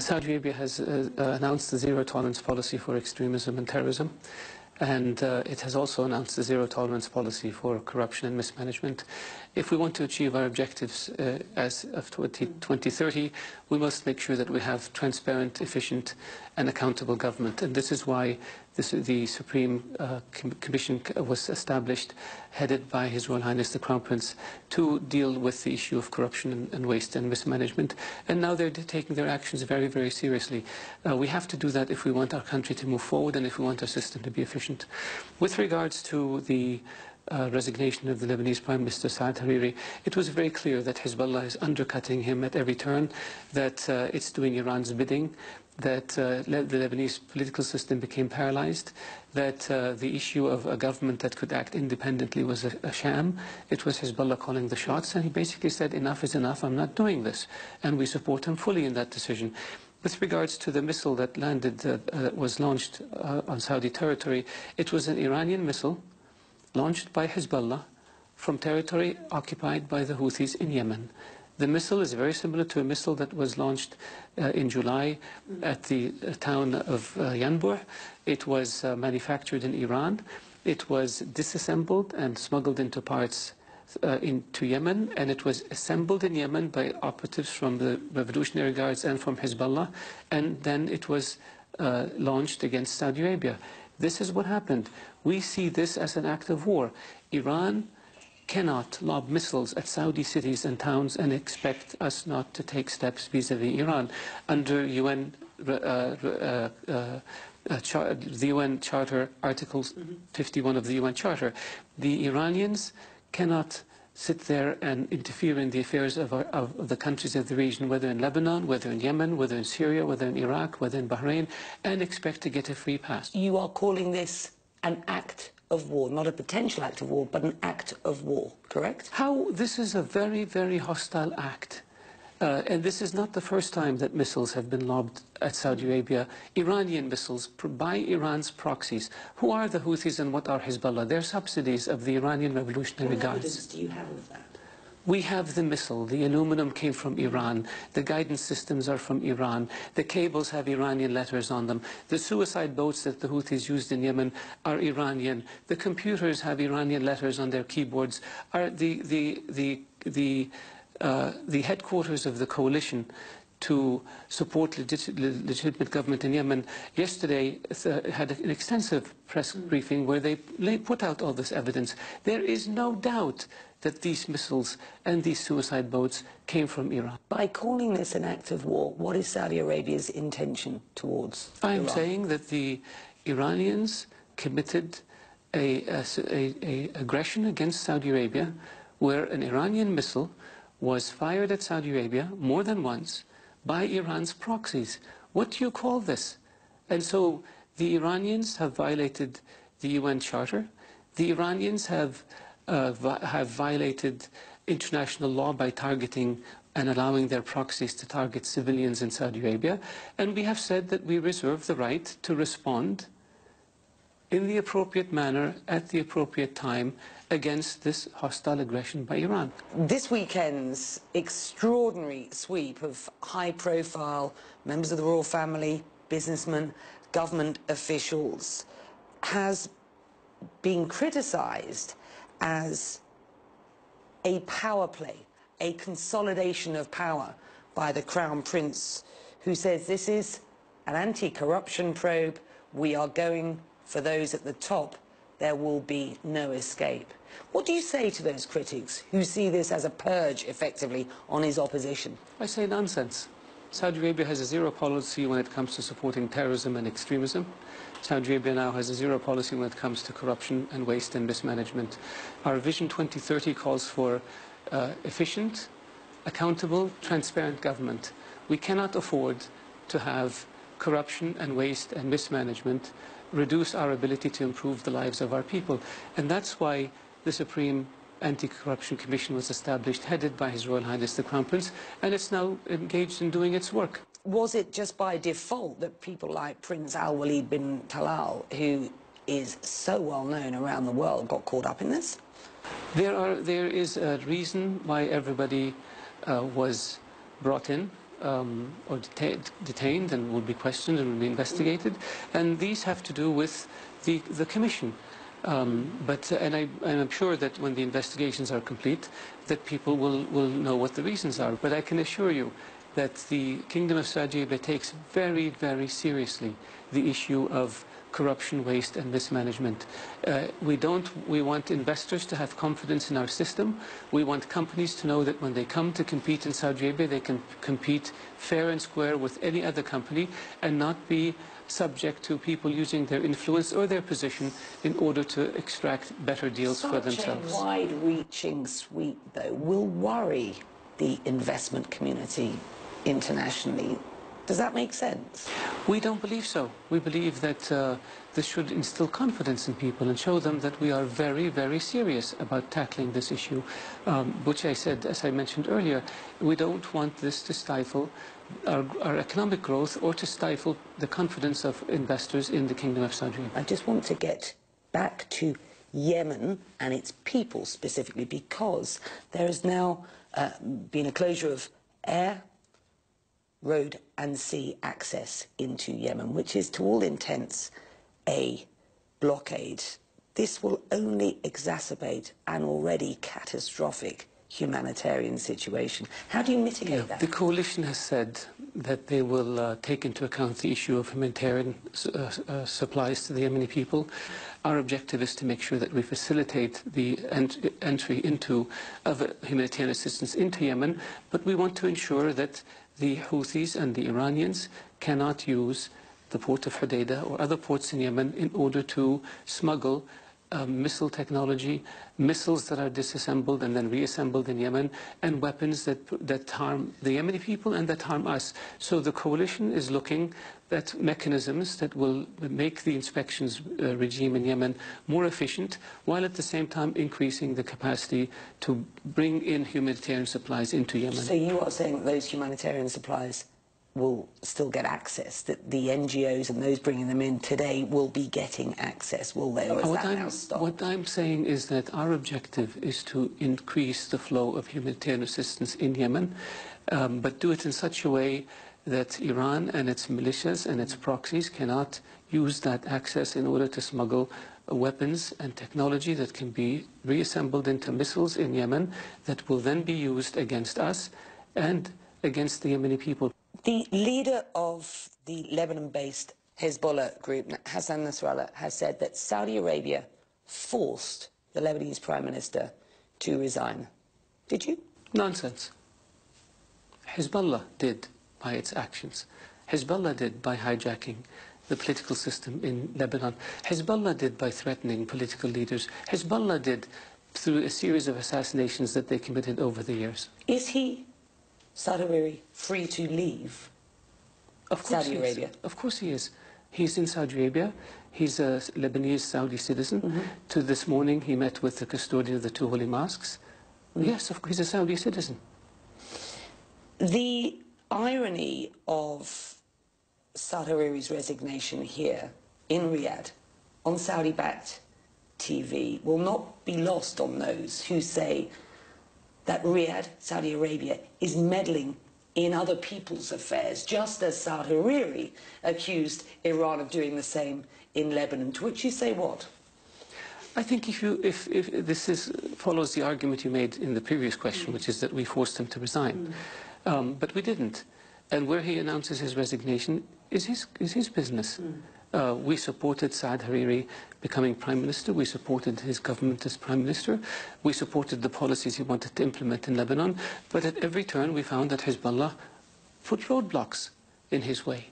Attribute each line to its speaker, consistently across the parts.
Speaker 1: Saudi Arabia has announced a zero-tolerance policy for extremism and terrorism, and it has also announced a zero-tolerance policy for corruption and mismanagement. If we want to achieve our objectives as of 2030, we must make sure that we have transparent, efficient, and accountable government. And this is why the Supreme Commission was established, headed by His Royal Highness the Crown Prince, to deal with the issue of corruption and waste and mismanagement. And now they're taking their actions very, very seriously. We have to do that if we want our country to move forward and if we want our system to be efficient. With regards to the resignation of the Lebanese Prime Minister Saad Hariri, it was very clear that Hezbollah is undercutting him at every turn, that it's doing Iran's bidding, that the Lebanese political system became paralyzed, that the issue of a government that could act independently was a sham. It was Hezbollah calling the shots, and he basically said, enough is enough, I'm not doing this. And we support him fully in that decision. With regards to the missile that landed, was launched on Saudi territory, it was an Iranian missile launched by Hezbollah from territory occupied by the Houthis in Yemen. The missile is very similar to a missile that was launched in July at the town of Yanbu. It was manufactured in Iran. It was disassembled and smuggled into parts into Yemen, and it was assembled in Yemen by operatives from the Revolutionary Guards and from Hezbollah, and then it was launched against Saudi Arabia. This is what happened. We see this as an act of war. Iran cannot lob missiles at Saudi cities and towns and expect us not to take steps vis-à-vis Iran. Under the UN Charter, Article 51 of the UN Charter, the Iranians cannot sit there and interfere in the affairs of the countries of the region, whether in Lebanon, whether in Yemen, whether in Syria, whether in Iraq, whether in Bahrain, and expect to get a free pass.
Speaker 2: You are calling this an act of war, not a potential act of war, but an act of war, correct?
Speaker 1: This is a very, very hostile act. And this is not the first time that missiles have been lobbed at Saudi Arabia. Iranian missiles by Iran's proxies. Who are the Houthis and what are Hezbollah? They're subsidies of the Iranian Revolutionary Guards.
Speaker 2: What evidence do you have of that?
Speaker 1: We have the missile. The aluminum came from Iran. The guidance systems are from Iran. The cables have Iranian letters on them. The suicide boats that the Houthis used in Yemen are Iranian. The computers have Iranian letters on their keyboards. The headquarters of the coalition to support legitimate government in Yemen yesterday had an extensive press briefing where they put out all this evidence. There is no doubt that these missiles and these suicide boats came from Iran.
Speaker 2: By calling this an act of war, what is Saudi Arabia's intention towards Iran?
Speaker 1: I'm saying that the Iranians committed a aggression against Saudi Arabia, where an Iranian missile was fired at Saudi Arabia more than once by Iran's proxies. What do you call this? And so the Iranians have violated the UN Charter. The Iranians have violated international law by targeting and allowing their proxies to target civilians in Saudi Arabia. And we have said that we reserve the right to respond in the appropriate manner, at the appropriate time, against this hostile aggression by Iran.
Speaker 2: This weekend's extraordinary sweep of high-profile members of the royal family, businessmen, government officials, has been criticised as a power play, a consolidation of power by the Crown Prince, who says this is an anti-corruption probe. We are going for those at the top. There will be no escape. What do you say to those critics who see this as a purge, effectively, on his opposition?
Speaker 1: I say nonsense. Saudi Arabia has a zero policy when it comes to supporting terrorism and extremism. Saudi Arabia now has a zero policy when it comes to corruption and waste and mismanagement. Our Vision 2030 calls for efficient, accountable, transparent government. We cannot afford to have corruption and waste and mismanagement reduce our ability to improve the lives of our people. And that's why the Supreme Anti-Corruption Commission was established, headed by His Royal Highness the Crown Prince, and it's now engaged in doing its work.
Speaker 2: Was it just by default that people like Prince Al-Walid bin Talal, who is so well known around the world, got caught up in this?
Speaker 1: There is a reason why everybody was brought in. or detained and will be questioned and will be investigated. And these have to do with the Commission. And I'm sure that when the investigations are complete, that people will know what the reasons are. But I can assure you that the Kingdom of Saudi Arabia takes very, very seriously the issue of corruption, waste and mismanagement. We want investors to have confidence in our system. We want companies to know that when they come to compete in Saudi Arabia, they can compete fair and square with any other company and not be subject to people using their influence or their position in order to extract better deals for themselves.
Speaker 2: Such a wide-reaching sweep, though, will worry the investment community internationally. Does that make sense?
Speaker 1: We don't believe so. We believe that this should instill confidence in people and show them that we are very, very serious about tackling this issue, which I said, as I mentioned earlier, we don't want this to stifle our economic growth or to stifle the confidence of investors in the Kingdom of Saudi Arabia.
Speaker 2: I just want to get back to Yemen and its people specifically, because there has now been a closure of air, road and sea access into Yemen, which is to all intents a blockade. This will only exacerbate an already catastrophic humanitarian situation. How do you mitigate that?
Speaker 1: The coalition has said that they will take into account the issue of humanitarian supplies to the Yemeni people. Our objective is to make sure that we facilitate the entry of humanitarian assistance into Yemen, but we want to ensure that the Houthis and the Iranians cannot use the port of Hodeidah or other ports in Yemen in order to smuggle missile technology, missiles that are disassembled and then reassembled in Yemen, and weapons that harm the Yemeni people and that harm us. So the coalition is looking at mechanisms that will make the inspections regime in Yemen more efficient, while at the same time increasing the capacity to bring in humanitarian supplies into Yemen.
Speaker 2: So you are saying that those humanitarian supplies will still get access, that the NGOs and those bringing them in today will be getting access, will they, or is that now stopped?
Speaker 1: What I'm saying is that our objective is to increase the flow of humanitarian assistance in Yemen, but do it in such a way that Iran and its militias and its proxies cannot use that access in order to smuggle weapons and technology that can be reassembled into missiles in Yemen that will then be used against us and against the Yemeni people.
Speaker 2: The leader of the Lebanon-based Hezbollah group, Hassan Nasrallah, has said that Saudi Arabia forced the Lebanese Prime Minister to resign. Did you?
Speaker 1: Nonsense. Hezbollah did by its actions. Hezbollah did by hijacking the political system in Lebanon. Hezbollah did by threatening political leaders. Hezbollah did through a series of assassinations that they committed over the years.
Speaker 2: Is he, Saudi free to leave Saudi Arabia?
Speaker 1: Of course he is. He's in Saudi Arabia. He's a Lebanese Saudi citizen. To this morning he met with the custodian of the two holy mosques. Yes, of course, he's a Saudi citizen.
Speaker 2: The irony of Saudi Arabia's resignation here in Riyadh on Saudi-backed TV will not be lost on those who say that Riyadh, Saudi Arabia, is meddling in other people's affairs, just as Saudi Arabia accused Iran of doing the same in Lebanon, to which you say what?
Speaker 1: I think if this follows the argument you made in the previous question, which is that we forced him to resign. But we didn't. And where he announces his resignation is his business. We supported Saad Hariri becoming Prime Minister. We supported his government as Prime Minister. We supported the policies he wanted to implement in Lebanon. But at every turn we found that Hezbollah put roadblocks in his way,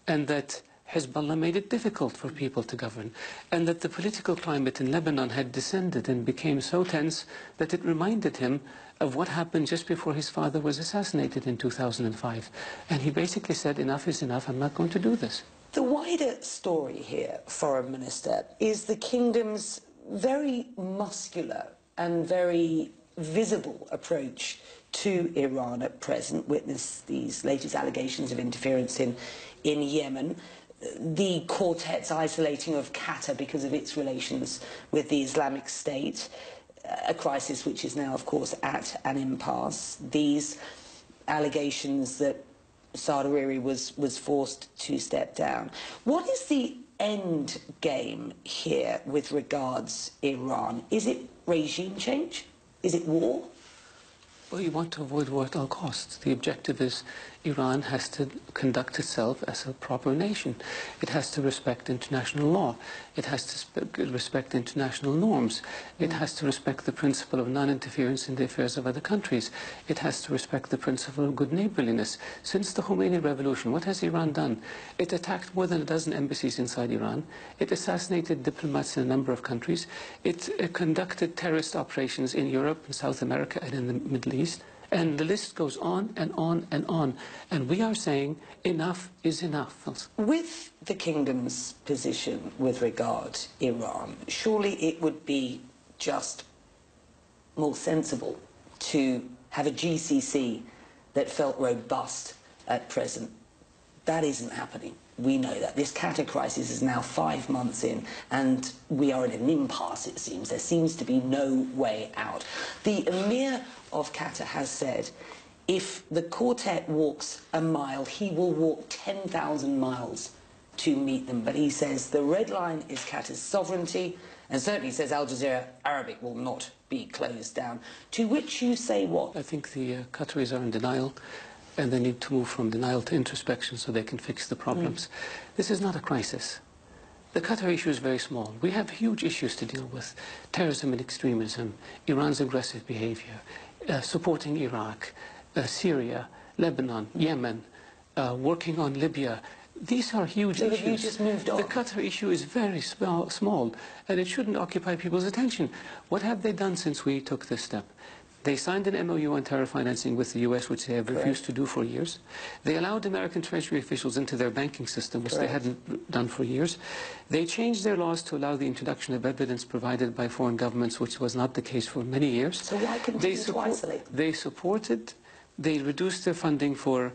Speaker 1: and that Hezbollah made it difficult for people to govern, and that the political climate in Lebanon had descended and became so tense that it reminded him of what happened just before his father was assassinated in 2005. And he basically said, enough is enough, I'm not going to do this.
Speaker 2: The wider story here, Foreign Minister, is the kingdom's very muscular and very visible approach to Iran at present. Witness these latest allegations of interference in Yemen. The quartet's isolating of Qatar because of its relations with the Islamic State, a crisis which is now, of course, at an impasse. These allegations that Saad Hariri was forced to step down. What is the end game here with regards Iran? Is it regime change? Is it war?
Speaker 1: Well, you want to avoid war at all costs. The objective is Iran has to conduct itself as a proper nation. It has to respect international law. It has to respect international norms. It has to respect the principle of non-interference in the affairs of other countries. It has to respect the principle of good neighborliness. Since the Khomeini revolution, what has Iran done? It attacked more than a dozen embassies inside Iran. It assassinated diplomats in a number of countries. It conducted terrorist operations in Europe, in South America, and in the Middle East. And the list goes on and on and on. And we are saying enough is enough.
Speaker 2: With the kingdom's position with regard to Iran, surely it would be just more sensible to have a GCC that felt robust at present. That isn't happening. We know that. This Qatar crisis is now 5 months in, and we are in an impasse, it seems. There seems to be no way out. The Emir of Qatar has said, if the quartet walks a mile, he will walk 10,000 miles to meet them. But he says the red line is Qatar's sovereignty, and certainly says Al Jazeera Arabic will not be closed down. To which you say what?
Speaker 1: I think the Qataris are in denial, and they need to move from denial to introspection so they can fix the problems. This is not a crisis. The Qatar issue is very small. We have huge issues to deal with. Terrorism and extremism, Iran's aggressive behavior, supporting Iraq, Syria, Lebanon, Yemen, working on Libya. These are huge issues.
Speaker 2: Have you just moved on?
Speaker 1: The Qatar issue is very small, and it shouldn't occupy people's attention. What have they done since we took this step? They signed an MOU on terror financing with the US, which they have refused to do for years. They allowed American Treasury officials into their banking system, which they hadn't done for years. They changed their laws to allow the introduction of evidence provided by foreign governments, which was not the case for many years.
Speaker 2: So why continue to isolate them?
Speaker 1: They reduced their funding for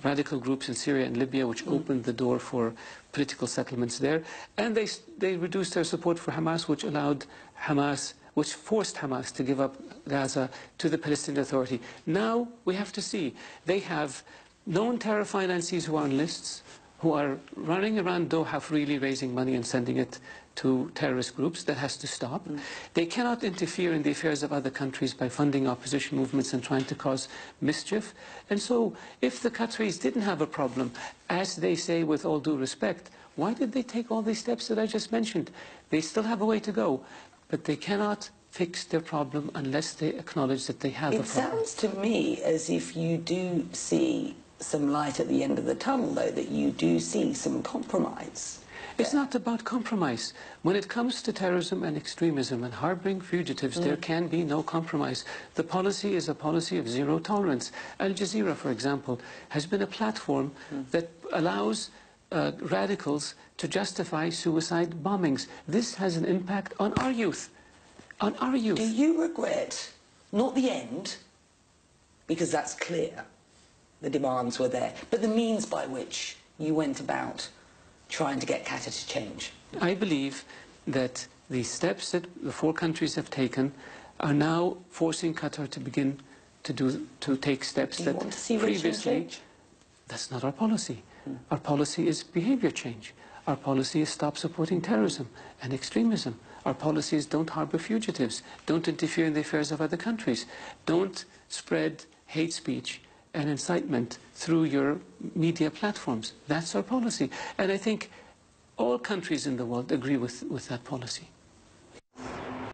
Speaker 1: radical groups in Syria and Libya, which opened the door for political settlements there. And they reduced their support for Hamas, which forced Hamas to give up Gaza to the Palestinian Authority. Now we have to see. They have known terror financiers who are on lists, who are running around Doha freely raising money and sending it to terrorist groups. That has to stop. They cannot interfere in the affairs of other countries by funding opposition movements and trying to cause mischief. And so if the Qataris didn't have a problem, as they say with all due respect, why did they take all these steps that I just mentioned? They still have a way to go. But they cannot fix their problem unless they acknowledge that they have a problem.
Speaker 2: It sounds to me as if you do see some light at the end of the tunnel, though, that you do see some compromise.
Speaker 1: It's not about compromise. When it comes to terrorism and extremism and harboring fugitives, there can be no compromise. The policy is a policy of zero tolerance. Al Jazeera, for example, has been a platform that allows radicals to justify suicide bombings. This has an impact on our youth. On our youth.
Speaker 2: Do you regret, not the end, because that's clear, the demands were there, but the means by which you went about trying to get Qatar to change?
Speaker 1: I believe that the steps that the 4 countries have taken are now forcing Qatar to begin to take steps that
Speaker 2: want to see
Speaker 1: previously...
Speaker 2: change?
Speaker 1: That's not our policy. Our policy is behavior change. Our policy is stop supporting terrorism and extremism. Our policy is don't harbor fugitives. Don't interfere in the affairs of other countries. Don't spread hate speech and incitement through your media platforms. That's our policy. And I think all countries in the world agree with that policy.